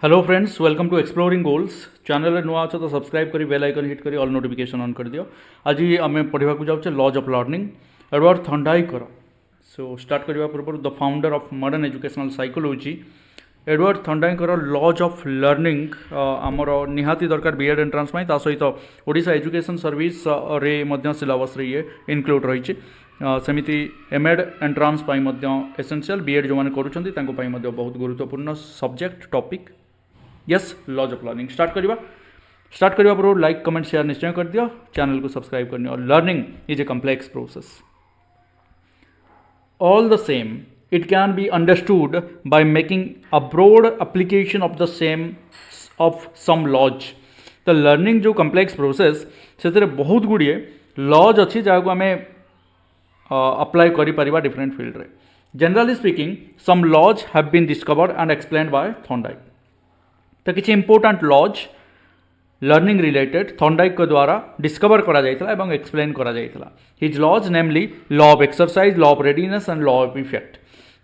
Hello friends, welcome to exploring goals channel रे नुआ तो सब्सक्राइब करी बेल आइकन हिट करी ऑल नोटिफिकेशन ऑन कर दियो। आज आम पढ़ा जाऊे laws of learning Edward Thorndike. So start करने पूर्व the founder of modern educational psychology Edward Thorndike laws of learning आमर निहाती दरकार B.Ed एंट्रांस सहित ओडिशा एजुकेशन सर्विस रे सिलेबस रे ये इनक्लूड रही सेमिति M.Ed एंट्रांस एसेंशियल B.Ed जो मैंने करुँच बहुत गुरुत्वपूर्ण subject topic. Yes, laws of learning start करवा पूर्व लाइक कमेंट शेयर निश्चय कर दियो, चैनल को सब्सक्राइब करनी। और learning is a complex process. All the same it can be understood by making a broad application of the same of some laws। तो learning जो कम्प्लेक्स प्रोसेस से बहुत गुड़िए लॉज अच्छी जहाँ को आम अप्लाई करिपरिबा डिफरेंट फील्ड रे। Generally speaking some laws have been discovered and explained by Thorndike. तो किसी important laws learning related Thorndike को द्वारा डिस्कवर करा जायतिला एवं एक्सप्लेन करा जायतिला। His laws namely law of exercise, law of readiness and law of effect.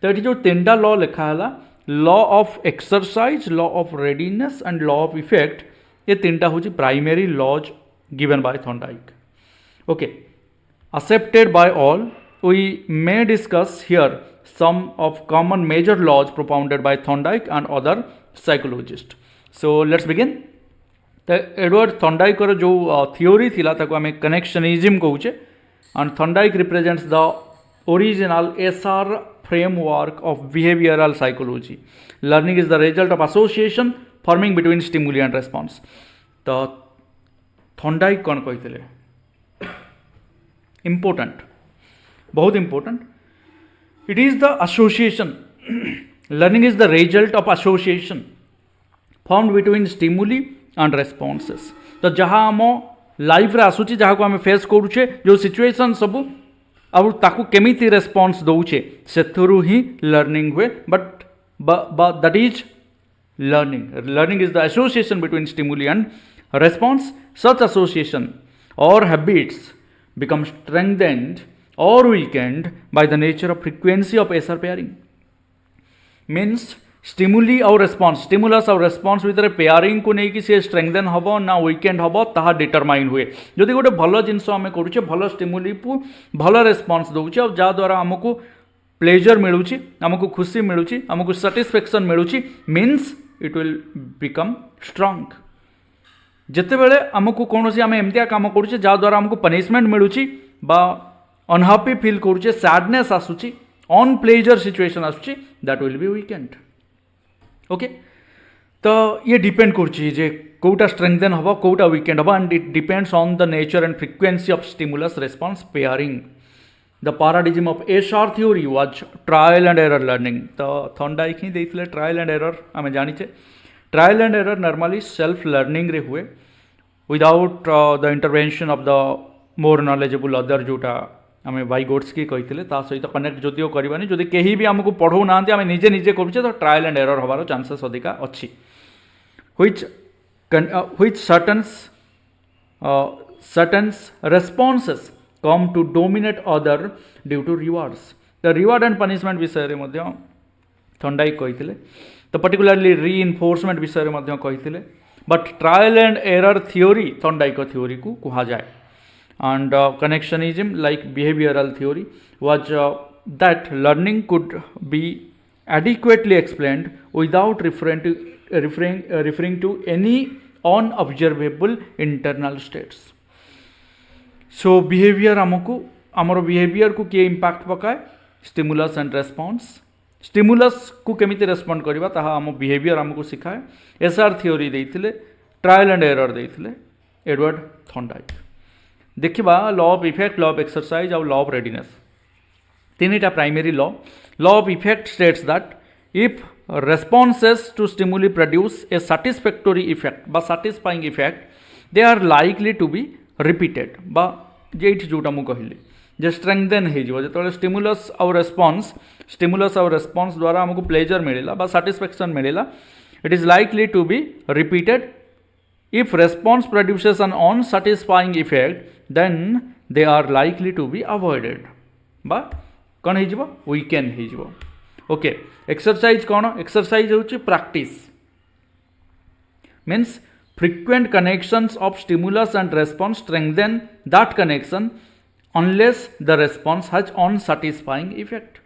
तो ये जो तीनटा लॉ लिखा है, law of exercise, law of readiness and law of effect, ये तीनटा हूँ primary laws given by Thorndike. Okay, accepted by all, we may discuss here some of common major laws propounded by Thorndike and other psychologists। So let's begin। तो Edward Thorndike जो theory थिला ताको आमे connectionism कहूचे and Thorndike represents the original SR framework of behavioural psychology. Learning is the result of association forming between stimuli and response. तो Thorndike कौन कहते important, बहुत important, it is the association learning is the result of association formed between stimuli and responses। तो जहाँ आम life रे आसुची, जहाँ को आम फेस करुचे जो सिचुएशन सबू आउ ताकू केमिति रेस्पॉन्स दौचे सेथुरु ही लर्निंग हुए। But that is learning is the association between stimuli and response. Such association और habits become strengthened or weakened by the nature of frequency of SR pairing। means stimuli और response, stimulus और response भितर pairing को नहीं कि से strengthen हबो ना weekend हबो ताहा determine हुए। जदि गोटे भल जिनस आम करुचे, भल stimuli को भल response दउचे और जा द्वारा आमको pleasure मिलुची, आमको खुशी मिलुची, आमको satisfaction मिलुची, means it will become strong। जितेबले आमको कौन सी आम एमतिया काम करुचे जहाँ द्वारा आमको पनिशमेंट मिलूची बा अनहैप्पी फील करुचे, सैडनेस आसुची, ऑन प्लेजर सिचुएशन आसुची, that will be weakened. Okay, तो ये डिपेंड करुची जे कोटा स्ट्रेंथन हम कोटा वीकेंड हम and it depends on the nature and frequency of stimulus response pairing. The paradigm of SR theory was trial and error learning. तो थॉर्नडाइक ही देइथिले ट्रायल एंड एरर। आम जानिचे trial and error normally self learning रे हुए without the intervention of the more knowledgeable other जोटा आम वाइगोट्स्की कहते सहित कनेक्ट जदिव करवानी। जदि कहीं भी आमको पढ़ौ ना आम निजे निजे करुचे तो ट्रायल एंड एरर हबार चांसेस अधिका अच्छी। which certain responses come to dominate other due to rewards। the reward and punishment विषय में थॉर्नडाइक कहते, तो पर्टिकुलरली रीइनफोर्समेंट विषय में कहते। But trial and error theory Thorndike theory को कहा जाए। And connectionism like behavioural theory was that learning could be adequately explained without referring to any unobservable internal states। so behavior आमको आमर बिहेवियर को किए इम्पैक्ट पकाए, स्टिमुलस एंड रेस्पॉन्स। स्टिमुलस को केमिति रेस्पॉन्ड करबा ताहा आम बिहेवियर आमको सिखाए। SR थ्योरी देइथिले, ट्रायल एंड एरर देइथिले एडवर्ड थॉर्नडाइक। देखिबा law of effect, law of exercise और लॉ ऑफ रेडिनेस, तीनटा primary law. Law of effect states that if responses to stimuli produce a satisfactory effect बा satisfying effect they are likely to be repeated. बा जेठी जोटा मु कहली जे strengthen हो जो स्टिमुलस और रेस्पॉन्स द्वारा आमको प्लेजर मिलला बा सैटिस्फैक्शन मिलला, it is likely to be repeated. If response produces an unsatisfying effect then they are likely to be avoided बा कौन हो वीकेंड हो। ओके, एक्सरसाइज कौन? एक्सरसाइज हूँ practice. means frequent connections of stimulus and response strengthen that connection unless the response has unsatisfying effect.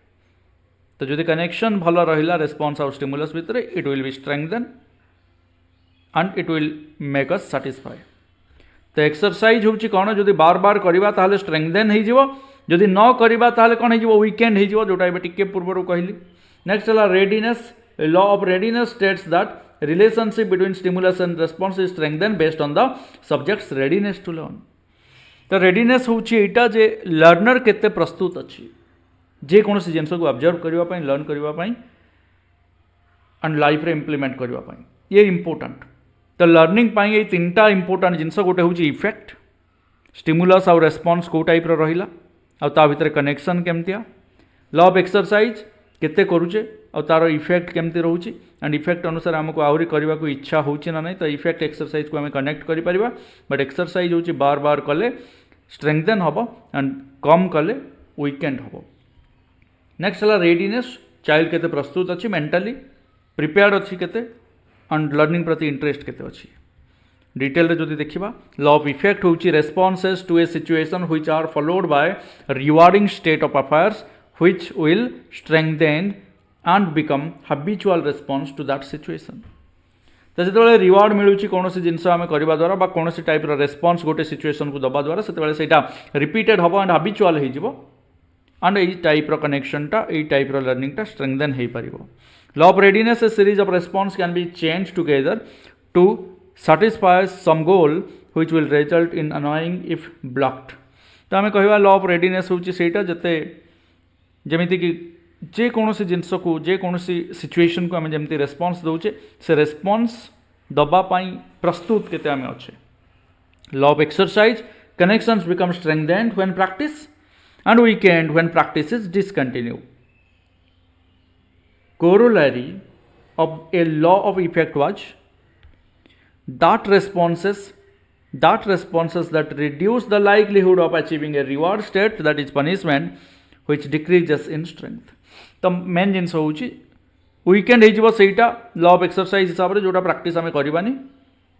तो जो connection भल रहा रेस्पॉन्स और स्टिमुलस भितर it will be strengthen and it will make us satisfy. तो exercise हूँ कौन जो बार बार करवा ताहले स्ट्रेंथन हो जदि न करवा ताहले कौन हो वीकेंड हो जोटा टिके पूर्व कहली. नेक्स्ट है readiness. Law of readiness states that relationship between stimulus and response is strengthen based on the subject's readiness to learn. तो रेडिनेस हूँ यहाँ जे लर्नर केते प्रस्तुत अच्छी जेकोसी जिनस को ऑब्जर्व करने लर्न करने एंड लाइफ रे इम्प्लीमेंट करने ये इंपोर्टेंट. तो लर्निंग ये तीनटा इंपोर्टेंट जिनस गोटे हूँ इफेक्ट स्टिमुलस आउ रेस्पॉन्स को टाइप रहा आ भितर कनेक्शन केमतिया. लॉ ऑफ एक्सरसाइज केते करूचे और तार इफेक्ट केमती रोचे एंड इफेक्ट अनुसार आमको आहरी करने को इच्छा होची ना नहीं. तो इफेक्ट एक्सरसाइज को आम कनेक्ट करें बट एक्सरसाइज हूँ बार बार कले स्ट्रेंथन हम एंड कम कले वीकेंड हम. नेक्स्ट है रेडीनेस. चाइल्ड केते प्रस्तुत अच्छी मेंटली प्रिपेयर्ड अच्छी केते एंड लर्निंग प्रति इंटरेस्ट केते अच्छी. डिटेल रे जदि देखिबा लॉ ऑफ इफेक्ट होची responses to a situation which are followed by rewarding state of affairs which will strengthen and become habitual response to that situation. तो जो रिवार्ड मिलूँ कौन जिनस आम करवा द्वारा कौन टाइप रेस्पॉन्स गोटे सिचुएशन को दबा द्वारा से रिपीटेड हम एंड हैबिचुअल हो एंड ये टाइप कनेक्शनटा ये टाइप लर्निंगटा स्ट्रेंथन हो पार. Law of readiness a series of response can be change together to satisfy some goal which will result in annoying if blocked. तो आम कह लॉ ऑफ रेडीनेस हूँ सेटा जते जमीती कि जेकोसी जिनस को जेकोसी सिचुएशन को आम जमी रेस्पॉन्स दौचे से रेस्पॉन्स दबापाई प्रस्तुत केते आम अच्छे. Law of exercise connections become strengthened when practice and weakened when practice is discontinued. Corollary of a law of effect was that responses that reduce the likelihood of achieving a reward state, that is punishment, which decreases in strength. तो main जिनस हूँ weekend Hota law of exercise हिसाब से जोटा practice आम करवानी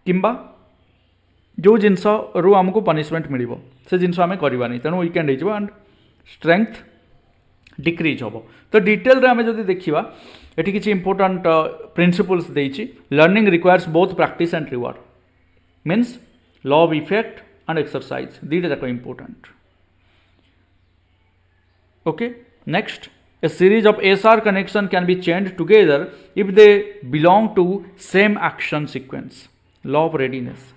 किंबा जो जिनस रु आमको पनिशमेंट मिल से जिनस आम करवानी तेणु वीकेंड एंड स्ट्रेंथ डिक्रीज हम. तो डिटेल रे आम जदि देखा ये किसी इंपोर्टेंट प्रिंसिपल्स देछि. Learning requires both practice and reward means law of effect and exercise दीटा जाक important. Okay next a series of SR connection can be chained together if they belong to same action sequence. Law of readiness.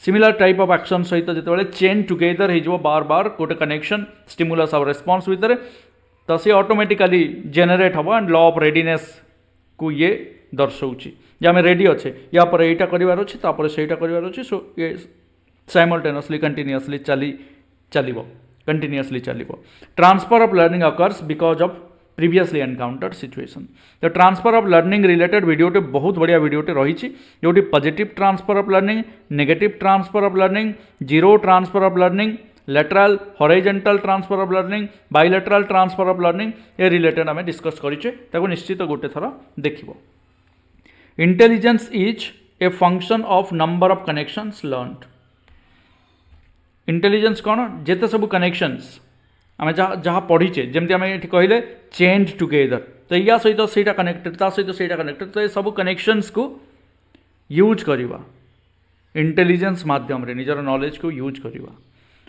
Similar type of action सहित जिते chain together हो बार बार गोटे connection stimulus और response भितर तो सी automatically generate हम and law of readiness को ये दर्शाऊँच आम रेडी अच्छे या पर यहीटा करार अच्छे तापर से करार अच्छे. सो ये साइमल्टेनियसली कंटिन्यूअसली चलो कंटिन्यूअसली चलो. Transfer of learning occurs because of previously encountered situation. तो ट्रांसफर ऑफ लर्निंग रिलेटेड वीडियोटे बहुत बढ़िया वीडियोटे रही जो positive transfer of learning negative transfer of learning zero transfer of learning lateral horizontal transfer of learning bilateral transfer of learning ये related आम discuss करें निश्चित गोटे थर देखिबो. Intelligence is a function of number of connections learned. Intelligence कौन जेते सब कनेक्शंस आम जहाँ पढ़ीचे जमी आम ये कहले चेंज टुगेदर तो या सहित से कनेक्टेड ता सहित से कनेक्टेड तो ये सब कनेक्शंस को यूज करवा इंटेलिजेंस माध्यम रे निजर नॉलेज को यूज करवा.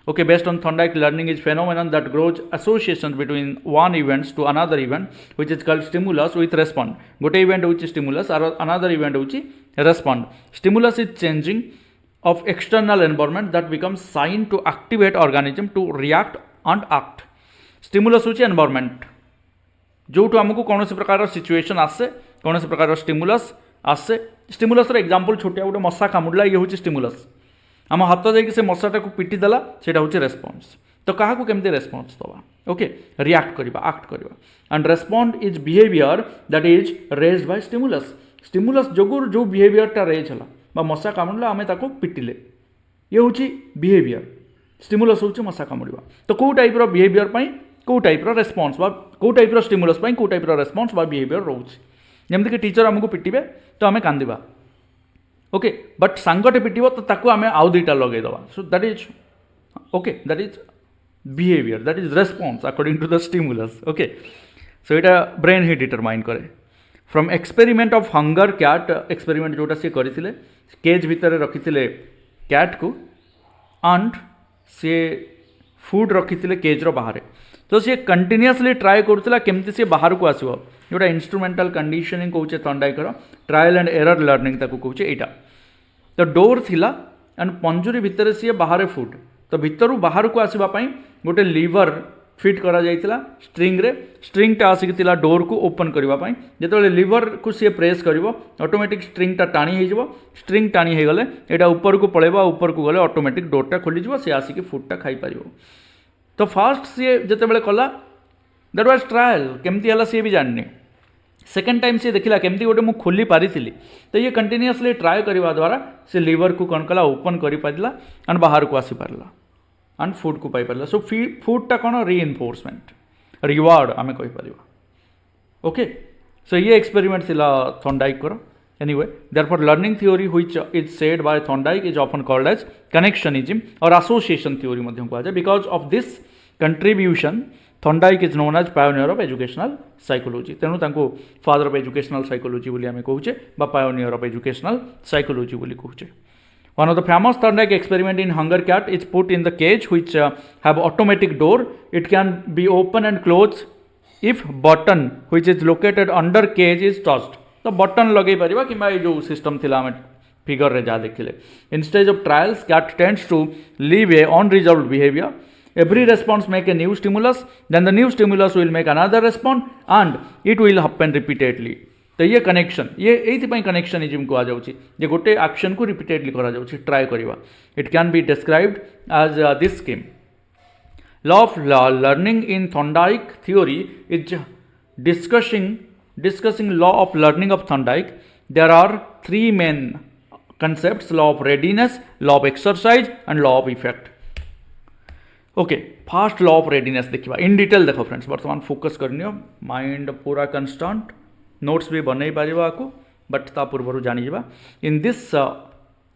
Okay based on Thorndike learning is phenomenon that grows association between one events to another event which is called stimulus with respond. गोटे इवेंट होची स्टिमुलस और अनदर इवेंट होची respond. Stimulus is changing of external environment that becomes sign to activate organism to react and act. Stimulus होची environment जो आमको कौन से प्रकार सिचुएशन आसे कौन से प्रकार स्टिमुलस आसे. स्टिमुलस एग्जांपल छोटिया गोटे मशा कामुड़ला ये हूँ स्टिमुलस आम हाथ जाकि से मशाटा को पिटी देला सेटा हूँ रेस्पॉन्स. तो क्या केमती रेस्पॉन्स दवा ओके रिएक्ट करवा एक्ट करवा and respond is behaviour that is raised by stimulus. Stimulus जोगुर जो बिहेवियरटा रेज है मशा कामुड़ा आम पिटिले ये हूँ बिहेवियर स्टिमुलस हूँ मशा कामुड़ा. तो कौ टाइप बिहेवियर कौ टाइप रेस्पॉन्स कौ टाइप स्टिमुलस कौ टाइप रेस्पॉन्स बिहेवियर रोचे. जमीक टीचर आमको पिटे तो आम कांदा ओके बट सांगटे पिटिब तो ताकू आम आउ दुईटा लगे दवा so that is okay that is behaviour that is response according to the stimulus okay so यहाँ ब्रेन ही डिटरमाइन करे from experiment of hunger cat experiment जोटा सी करते केज भितर रखी कैट को एंड सी फूड रखी केज्र बाहर तो सी कंटिन्यूअसली ट्राए करूला केमती सी बाहर को आसो जोटा इंस्ट्रुमेंटल कंडीशनिंग कौचे थंडाइकर ट्रायल एंड एरर लर्निंग ताको कौचे यहाँ तो डोर थिला एंड पंजुरी भितर सी बाहर फूड तो भितर बाहर को आसवाई गोटे लीवर फिट करा जाइतिला स्ट्रिंगटा आसिक डोर को ओपन करने जो लीवर को सी प्रेस कर ऑटोमेटिक स्ट्रिंगटा टाणी हो स्ट्रिंग टाणी हो गले यहाँ ऊपर को पड़ेगा ऊपर को गले ऑटोमेटिक डोरटा खोलीज सी आसिक फूडटा खाई पार तो फास्ट सी जिते कला दैट वाज ट्रायल केमती है सी भी जाननी सेकेंड टाइम सी देखला केमती गोटे मुझे खोली पारी तो ये कंटिन्यूअसली ट्राए करने द्वारा से लीवर को कौन कला ओपन कर पारा एंड बाहर को आसी पारला एंड फूड को पाई पारला सो फूडटा कौन रीइनफोर्समेंट रिवार्ड आम कहीपर ओके सो ये एक्सपेरिमेंट थिला थॉर्नडाइक कर anyway therefore learning theory which is said by Thorndike is often called as connectionism or association theory मध्यम कहुए because of this contribution Thorndike is known as pioneer of educational psychology तेणु तांको father of educational psychology बोली आम कहूचे बा pioneer of educational psychology बोली कहूचे One of the famous Thorndike experiment in hunger cat is put in the cage which have automatic door. It can be open and closed if button which is located under cage is touched. तो button लगे Paribas किंबा ये जो system थिला हम figure रे जा देखिले in stage of trials cat tends to leave a unresolved behaviour every response make a new stimulus then the new stimulus will make another response and it will happen repeatedly तो ये connection ये connectionism को आ जाउछि जे गोटे action को repeatedly करा जाउछि try करबा it can be described as this scheme law of learning in Thorndike theory is discussing law of learning of Thorndike there are three main concepts law of readiness law of exercise and law of effect okay first law of readiness देखा in detail देख friends बर्तमान focus करनी mind पूरा constant notes भी बनई पार आपको but ता पूर्व जानी in this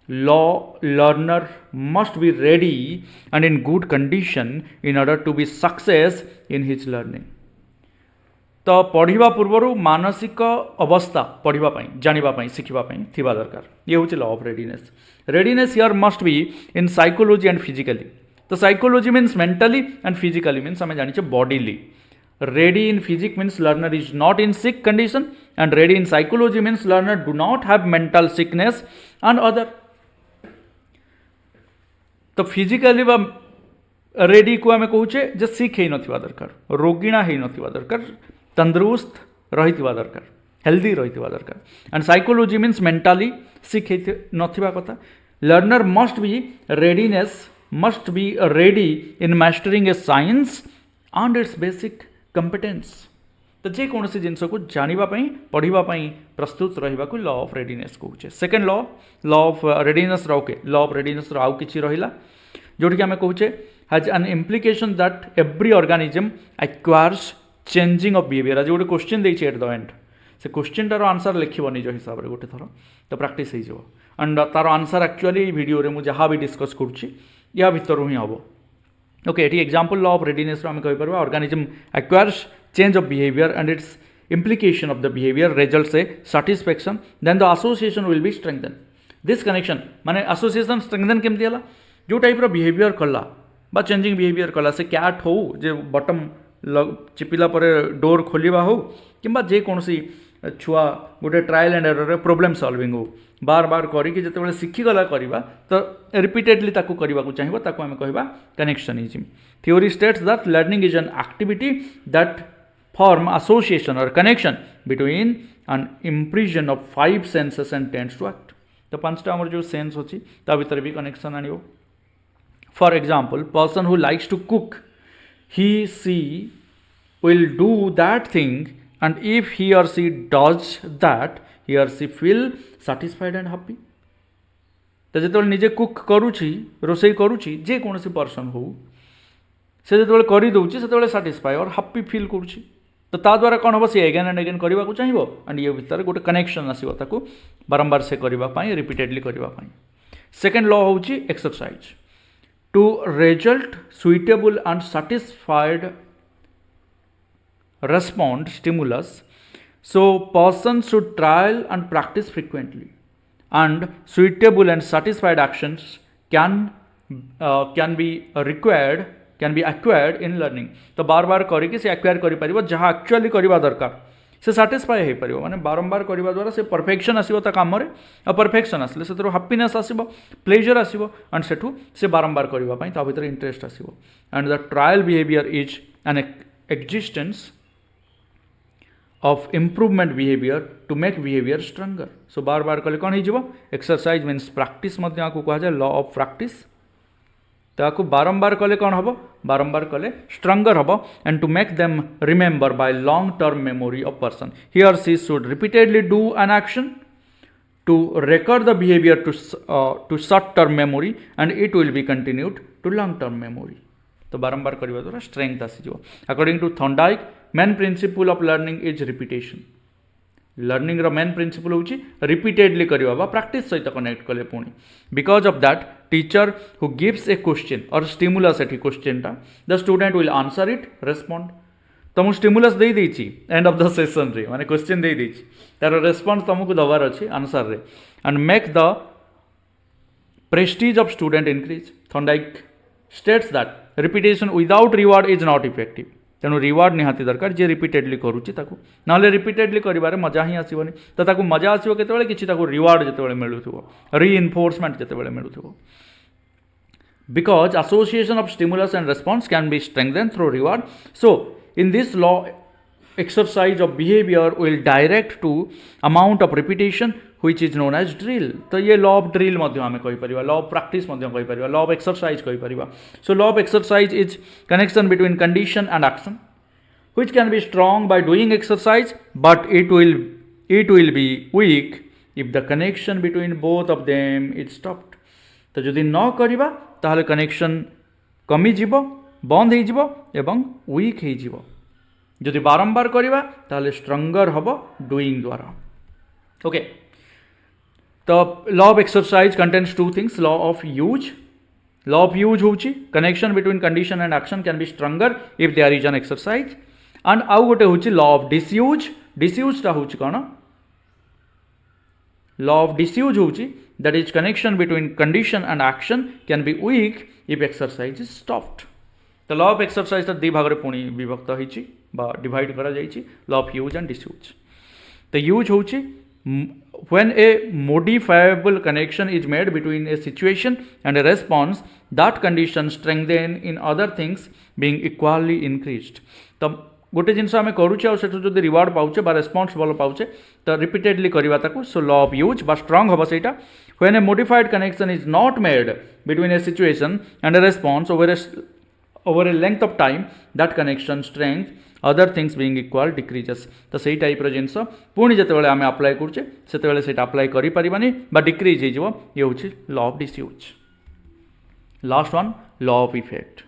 law learner must be ready and in good condition in order to be success in his learning तो पढ़ा पूर्व मानसिक अवस्था पढ़ापी जानापी शिखापी थी दरकार ये हूँ law of readiness here must be in psychology and physically तो psychology means mentally and physically means आम जाने bodily ready in physics means learner is not in sick condition and ready in psychology means learner do not have mental sickness and other तो physically ready को आम कहूचे जे सिक है नथिबा दरकार रोगिणा है नथिबा दरकार तंदुरुस्त रहितबा दरकार हेल्दी रहितबा दरकार and psychology means mentally sick है नथिबा कथा learner must be ready in mastering a science and its basic competence तो जेकोसी जिनस को जानापी पढ़ापी प्रस्तुत रहा लॉ ऑफ रेडीनेस कहूचे second law of readiness okay law of readiness आउ कि रहा जोटि आम कहूचे has an implication that every organism acquires changing of behaviour आज गोटे क्वेश्चन देती एट द एंड से क्वेश्चनटार आंसर लिख निज हिसाब से गोटे थर तो प्राक्टिस हो एंड तार आंसर एक्चुअली भिडियो मुझे जहाँ भी डिस्कस करुँची या भितर ही हम ओके ये एग्जांपल लॉ ऑफ रेडीनेस आम कहीपर organism acquires change of behaviour and its implication of the behaviour results a satisfaction then the association will be strengthen this connection माने एसोसिएशन स्ट्रेंथन केमती है जो टाइप बिहेवियर कला बा changing behaviour कला से कैट हो जे बटम चिपिला पर डोर खोलिबा हो किंबा जेकोसी छुआ गोटे trial and error problem solving हो बार बार करके जिते शिखिगला करवा तो रिपीटेडली ताकू करने को चाहिए ताकू आम कहवा connectionism theory states that learning is an activity that form association or connection between an impression of 5 senses and tends to act तो 5टा आमर जो सेंस अच्छी ता भीतर भी कनेक्शन आनियो for example person who likes to cook he she will do that thing and if he or she does that he or she feel satisfied and happy तो जो निजे कुक करुच्ची रोसई करुच्ची जेकोसी पर्सन हो से जो कर दौर से साटिस्फाई और हाप्पी फिल करुच्ची तो ता द्वारा कौन हम सी एगेन एंड एगेन करने को चाहिए एंड ये भितर गोटे कनेक्शन आसो ताकू बारंबार से करने रिपीटेडली करने सेकेंड लॉ हूँ exercise to result suitable and satisfied respond stimulus, so person should trial and practice frequently and suitable and satisfied actions can be acquired in learning. तो बार बार करके से एक्वायर करि परिबो जहाँ एक्चुअली करबा दरकार से सैटिस्फाई हो पारिबो माने बारंबार करबा द्वारा से परफेक्शन आसीबो ता काम रे आ परफेक्शन आसले से हैप्पीनेस आसीबो प्लेजर आसीबो एंड सेठू से बारंबार करबा पई ता भीतर इंटरेस्ट आसीबो and the trial behaviour is an existence of improvement behavior to make behavior stronger. So बार बार कले कौन हो एक्सरसाइज मीन्स प्रैक्टिस कह जाए लॉ ऑफ प्रैक्टिस ताकू बारंबार कले कौन हम बारंबार कले स्ट्रंगर हम and to make them remember by long term memory of person he or she should repeatedly do an action to record the behavior to short term memory and it will be continued to long term memory. तो बारंबार करने द्वारा strength आसीज according to Thorndike main principle of learning is repetition learning रो main principle होची repeatedly करवा practice सहित connect कले पुणी because of that teacher who gives a question or stimulus एटी क्वेश्चनटा the student will answer it respond तो मुझे स्टिमुलस दे देछि एंड ऑफ द सेशन रे माने क्वेश्चन दे देछि तार रेस्पॉन्स तुमको दबार अछि आंसर रे and make the Prestige of student increase Thorndike states that repetition without reward is not effective तेणु रिवार्ड निहाती दरकार जे रिपीटेडली करुच्ची ताकू ना रिपीटेडली कर मजा ही आसबनी तो ताकू मजा आसो केतबेले किछि ताकू reward जेतेबेले मिलुथुबो reinforcement जेतेबेले मिलुथुबो because association of stimulus and response can be strengthened through reward. So in this law exercise of behavior will direct to amount of repetition which is known as drill. तो ये law of drill मध्य हमें कही परिवा law of practice मध्य कही परिवा law of exercise कही परिवा. So law of exercise is connection between condition and action which can be strong by doing exercise but it will be weak if the connection between both of them is stopped. तो जदि न करिबा ताहले connection कमी जीव बंद हो जीव एवं वीक हो जीव जदि बारंबार करिबा ताहले स्ट्रंगर हबो डूइंग द्वारा. ओके तो law of exercise contains two things law of use होची connection between condition and action can be stronger if there is an exercise and आउ गोटे होची लॉ ऑफ डिसयूज टा होची कोन लॉ ऑफ डिसयूज होची that is connection between condition and action can be weak if exercise is stopped. The law of exercise ता दी भाग रे पुणी विभक्त होईची बा डिवाइड करा जाईची law of use and disuse. The use होची when a modifiable connection is made between a situation and a response that condition strengthen in other things being equally increased. तो गोटे जिनस आम करुचे और सेठु जदि रिवार्ड पाउचे बा रेस्पॉन्स भल पाउचे तो रिपीटेडली करवा ताकू सो लॉ ऑफ यूज बा स्ट्रांग हम सेटा when A modified connection is not made between A situation and A response over A length of time that connection strength other things being equal decreases. तो सही type जिनस पुणी जितेबाला आम apply करुचे सेतेबाला सेटा apply करि परिबानी बा डिक्रीज हो ये हूँ law of disuse. Last one law of effect.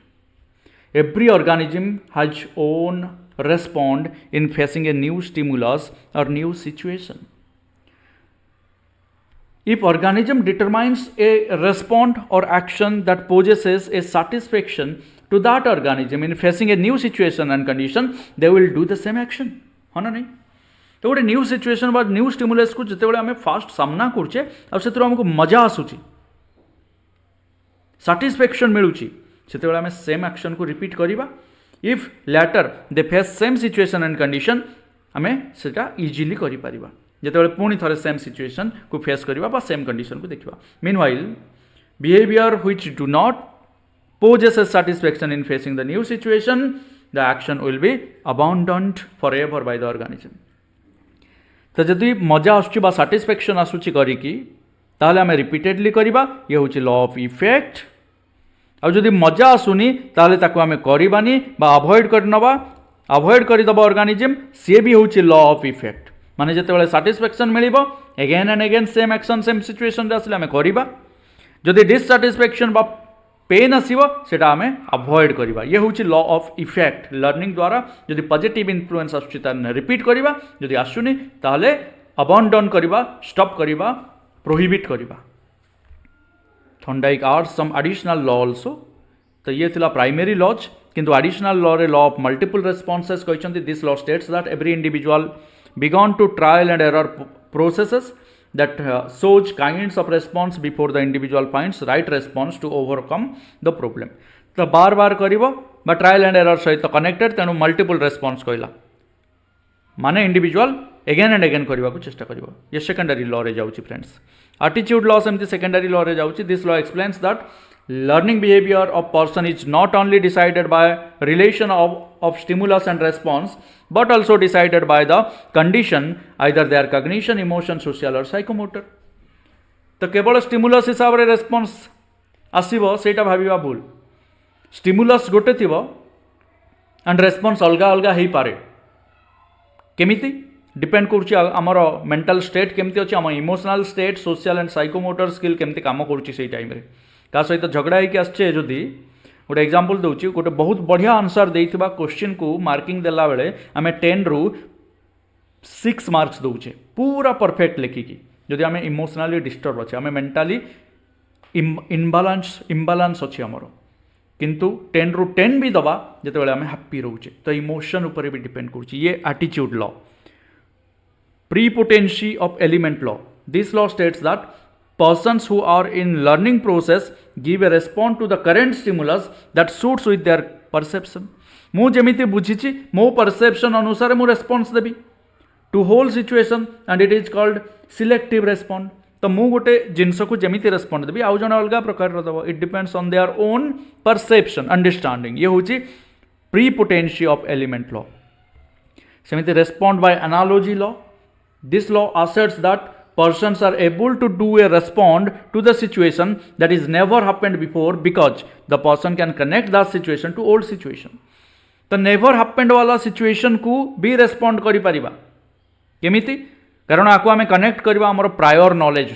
Every organism has own respond in facing a new stimulus or new situation. If organism determines a response or action that possesses a satisfaction to that organism in facing a new situation and condition, they will do the same action. हाँ ना नहीं तो गोटे new situation बा new stimulus को जिते आम fast सामना करुचे से आमको मजा आसूची satisfaction मिलूची से आम सेम एक्शन को रिपीट करवा. If later they face same situation and condition आमे सेटा इजीली करि परिबा जेतेबेले पुणी थरे सेम सिचुएशन को फेस करिबा बा सेम कंडीशन को देखिबा. Meanwhile behavior which do not possess satisfaction in facing the new situation the action will be abandoned forever by the organism. तो जदि मजा आसुची बा satisfaction आसुची करिकी ताहले आमे रिपीटेडली करिबा ये होची लॉ ऑफ इफेक्ट. और जदि मजा आसुनी ताहले ताकू आमे करिबानी बा अवॉइड करनबा अवॉइड करिदबा ऑर्गेनिज्म सी भी होची लॉ ऑफ इफेक्ट माने जेतेबेले सैटिस्फैक्शन मिलिबो again and again same action same situation रे आसले आमे करिबा जदि डिससैटिस्फैक्शन बा पेन आसीबो सेटा आमे अवॉइड करबा ये होची लॉ ऑफ इफेक्ट लर्निंग द्वारा जदि पॉजिटिव इन्फ्लुएंस आसुची ताने रिपीट करबा जदि आसुनी ताले अबंडन करबा स्टॉप करबा प्रोहिबिट करबा Thorndike are some additional law also तो ये थिला प्राइमरी लॉज किंतु एडिशनल लॉ रे लॉ ऑफ मल्टीपल रेस्पॉन्सेस कहचंती this law states that every individual began to trial and error processes that shows kinds of response before the individual finds right response to overcome the problem तो बार बार करिवो बा trial and error सहित connected तेणु multiple response कहला माने individual eigen and eigen करबा को चेष्टा करिवो ये सेकेंडरी लॉ रे जाउची फ्रेंड्स एटीट्यूड लॉ सेमती सेकेंडरी लॉ रे जाउची this law explains that learning behavior of person is not only decided by relation of stimulus and response but also decided by the condition either their cognition emotion social or psychomotor तो केवल stimulus हिसाब रे response आसीबो सेटा भाबिबा भूल stimulus गोटे थिबो and response अलगा अलगा हेई पारे केमिति डिपेंड करूची हमर मेंटल स्टेट केमति अछि हम emotional state social and psychomotor skill केमति काम करूची सेई टाइम रे का सहित झगड़ा होगी आसचे जदि गोटे एग्जांपल दूची गोटे बहुत बढ़िया आंसर देइथिबा क्वेश्चन को मार्किंग देला बेले आमे 10 रु 6 मार्क्स दउचे पूरा परफेक्ट लिखिकी जदि आमे इमोशनली डिस्टर्ब अच्छे आमे मेंटली इम्बालांस अच्छे आमर किंतु 10 रु 10 भी दबा जिते बेले आमे हैप्पी रोचे तो इमोशन ऊपर भी डिपेंड करूची ये attitude law prepotency of element law this law states that persons who are in learning process give a response to the current stimulus that suits with their perception मु जेमिति बुझिछि मो perception अनुसार मु response देबी to whole situation and it is called selective respond तो मु गोटे जिनस को जेमिति respond देबी आउ जने अलगा प्रकार दबो it depends on their own perception understanding ये होछि प्रीपोटेंसी ऑफ एलिमेंट लॉ सेमिति respond by analogy law this law asserts that persons are able to do a respond to the situation that is never happened before because the person can connect that situation to old situation तो never happened वाला situation को भी respond करि परिबा केमिति कारण आको आमे connect करबा हमर prior knowledge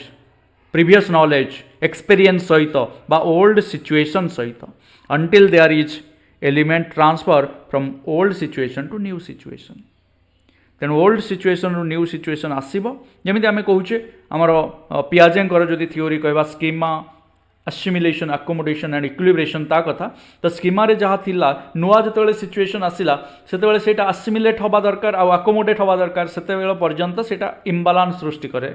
previous knowledge experience सहित बा ओल्ड सिचुएशन सहित until there is element transfer from old situation to new situation तेणु ओल्ड सिचुएशन रु न्यू सिचुएशन आसीबो जेमिति आमे कहूचे हमर पियाजेंकर जदि थ्योरी कहबा schema assimilation accommodation and equilibration ता कथा तो स्कीमा रे जहा थिला नुआ जतबेले सिचुएशन आसिला सेतबेले सेटा असिमिलेट होबा दरकार आ अकोमोडेट होबा दरकार सेतबेले पर्यंत सेटा इम्बालांस सृष्टि करे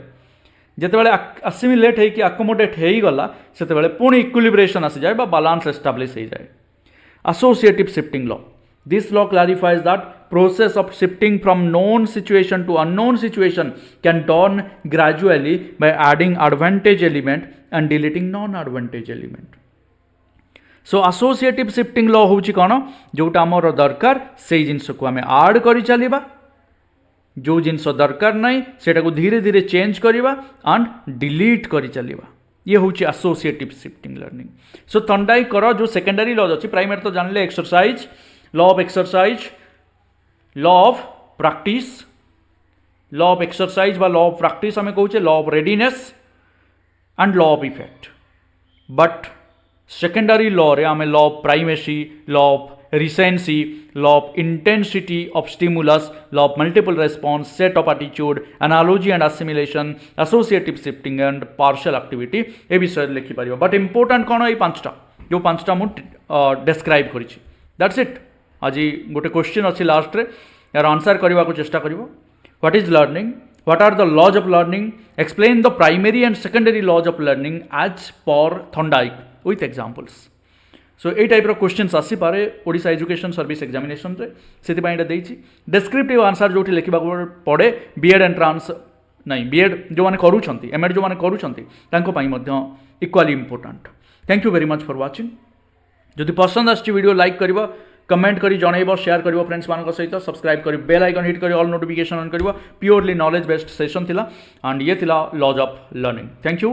जेतबेले असिमिलेट हे कि अकोमोडेट हेई गला सेतबेले पुणी इक्विलिब्रेशन आसी जाय बा बैलेंस एस्टैब्लिश हे जाय associative shifting law This law clarifies that process of shifting from known situation to unknown situation can done gradually by adding advantage element and deleting non-advantage element. So associative shifting law होउची कोन जोटा हमर दरकार सेई जिंस को हमें add करि चलीबा जो जिंस दरकार नै सेटा को धीरे धीरे चेंज करिबा एंड डिलीट करि चलीबा ये होउची associative shifting learning so Thorndike करो जो सेकेंडरी लॉ अछि प्राइमरी तो जानले exercise law of exercise law of practice law of exercise बा law of practice हमें कहूचे law of readiness and law of effect but secondary law रे हमें law of primacy law of recency law of intensity of stimulus law of multiple response set of attitude analogy and assimilation associative shifting and partial activity ए विषय लिखि परिबो but important कोन ए पांचटा जो पांचटा मु describe करिछि that's it आज गोटे question अच्छी last रे यार answer करने को चेष्टा करिवो what is learning what are the laws of learning explain the primary and secondary laws of learning as per Thorndike with examples so a type रो क्वेश्चंस आसी पारे ओडिशा एजुकेशन सर्विस एग्जामिनेशन रे सेति पई एटा देइछि डिस्क्रिप्टिव आंसर जोठी लिखिबा पड़े B.Ed entrance नहीं B.Ed जो माने करूछंती M.Ed जो माने करूछंती तांको पई मध्य equally important thank you very much for watching जदि पसंद आछि वीडियो लाइक करिवो कमेंट करी जनइब शेयर करिवो फ्रेंड्स मान सहित सब्सक्राइब करी बेल आइकन हिट करी ऑल नोटिफिकेशन ऑन करिवो प्योरली नॉलेज बेस्ड सेशन थिला एंड ये थिला laws of learning thank you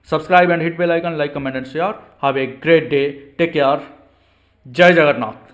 subscribe and hit bell icon like comment and share have a great day take care जय जगन्नाथ।